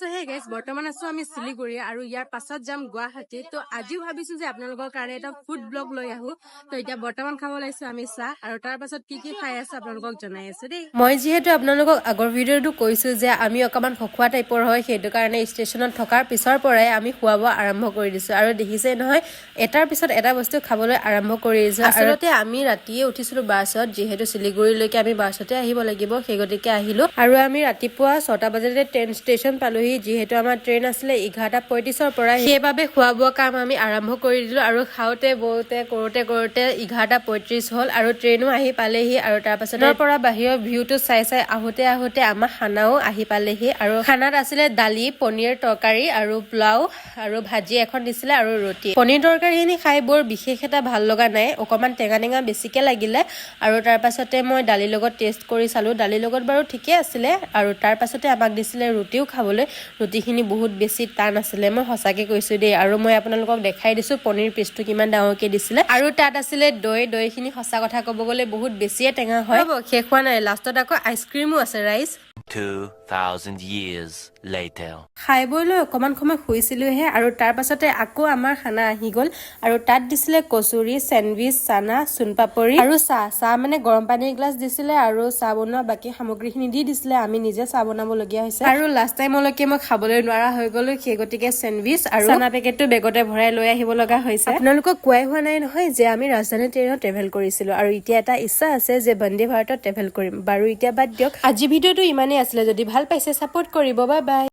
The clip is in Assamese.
So hey guys, বৰ্তমান আছো আমি শিলিগুৰি আৰু ইয়াৰ পাছত যাম গুৱাহাটী। তো আজিও ভাবিছো যে আপোনালোকৰ কাৰণে এটা ফুড ব্লগ লৈ আহো। তো এতিয়া বৰ্তমান খাব লাইছো আমি চাহ আৰু তাৰ পাছত কি খাই আছে আপোনালোকক জনাই আছো দেই। মই যেহেতু আপোনালোকক আগৰ ভিডিঅ'টো কৈছো যে আমি অকমান ভখুৱা টাইপৰ হয়, সেইটো কাৰণে ষ্টেচনত থকাৰ পিছৰ পৰাই আমি খোৱাব আৰম্ভ কৰি দিছো আৰু দেখিছে নহয় এটাৰ পিছত এটা বস্তু খাবলৈ আৰম্ভ কৰি দিছো। আচলতে আমি ৰাতিয়ে উঠিছিলো বাছত, যিহেতু শিলিগুৰিলৈকে আমি বাছতে আহিব লাগিব, সেই গতিকে আহিলো আৰু আমি ৰাতিপুৱা 6টা বজাতে ট্ৰেইন ষ্টেচন পালোহি। যিহেতু আমাৰ ট্ৰেইন আছিলে 11:35 পৰা, সেইবাবে খোৱা বোৱা কাম আমি আৰম্ভ কৰি দিলো আৰু খাওঁতে বওঁতে কৰোতে 11:35 হ'ল আৰু ট্ৰেইনো আহি পালেহি আৰু তাৰ পাছতৰ পৰা বাহিৰৰ ভিউটো চাই আহোতে আমাৰ খানাও আহি পালেহি আৰু খানাত আছিলে দালি, পনীৰ তৰকাৰী আৰু পোলাও আৰু ভাজি এখন দিছিলে আৰু ৰুটি। পনীৰ তৰকাৰীখিনি খাই বৰ বিশেষ এটা ভাল লগা নাই, অকমান টেঙা বেছিকে লাগিলে আৰু তাৰ পাছতে মই দালিৰ লগত টেষ্ট কৰি চালো, দালিৰ লগত বাৰু ঠিকে আছিলে আৰু তাৰ পাছতে আমাক দিছিলে ৰুটিও খাবলৈ। ৰুটিখিনি বহুত বেছি টান আছিলে, মই সঁচাকে কৈছো দেই। আৰু মই আপোনালোকক দেখাই দিছো পনীৰ পিচটো কিমান ডাঙৰকে দিছিলে আৰু তাত আছিলে দৈখিনি সঁচা কথা ক'ব গ'লে বহুত বেছিয়ে টেঙা হয়। শেষ হোৱা নাই, লাষ্টত আকৌ আইচক্ৰীমো আছে ৰাইজ। 2000 years later. খাই বৈ লৈ অকমান সময় শুইছিলোহে আৰু তাৰ পাছতে আকৌ আমাৰ খানা আহি গ'ল আৰু তাত দিছিলে কচুৰি, চেণ্ডউইচ, চানা, চুনপাপৰি আৰু চাহ মানে গৰম পানী এগিলাচ দিছিলে আৰু চাহ বনোৱা বাকী সামগ্ৰীখিনি দি দিছিলে। আমি নিজে চাহ বনাবলগীয়া হৈছে আৰু লাষ্ট টাইমলৈকে মই খাবলৈ নোৱাৰা হৈ গলো, সেই গতিকে চেণ্ডউইচ আৰু চানা পেকেটটো বেগতে ভৰাই লৈ আহিব লগা হৈছে। আপোনালোকক কোৱাই হোৱা নাই নহয় যে আমি ৰাজধানী ট্ৰেইনত ট্ৰেভেল কৰিছিলো আৰু এতিয়া এটা ইচ্ছা আছে যে বন্দে ভাৰতত ট্ৰেভেল কৰিম। বাৰু এতিয়া বাদ দিয়ক, আজি ভিডিঅ'টো ইমানেই আছিলে। যদি ভাল পাইছে ছাপোৰ্ট কৰিব, বাই বাই।